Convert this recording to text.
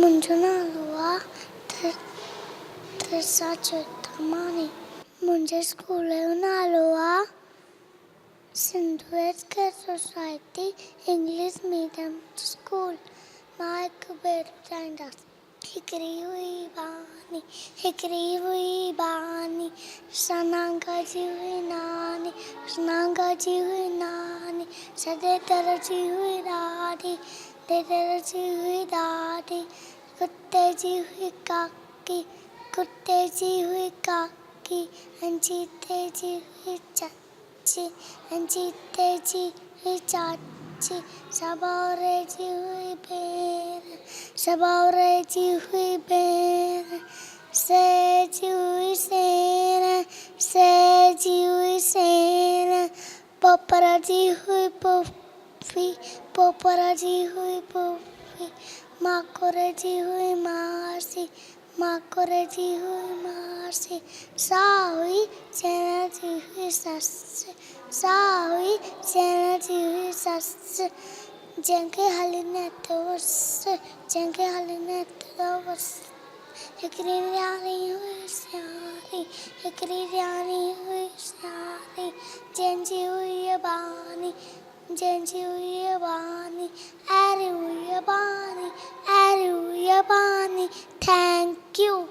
Munjunalua Teresa Chutamani. Munje school unalua Sindhuetkar Society English Medium School. Mike Bertandas. Hikri hui bani, Sananga ji hui nani, Sadetara ji hui dadi, Dedara ji hui dadi, Kutte ji hui kaki, Anjite ji hui chachi, Sabore ji hui ber, Se ji hui sera, Popara ji hui puffy, Makore ji hui marsi, Sahui sena ji hui sasse, Jenke halinette was, Hikri hui syari, Jenji hui bani, Ari hui bani. Thank you.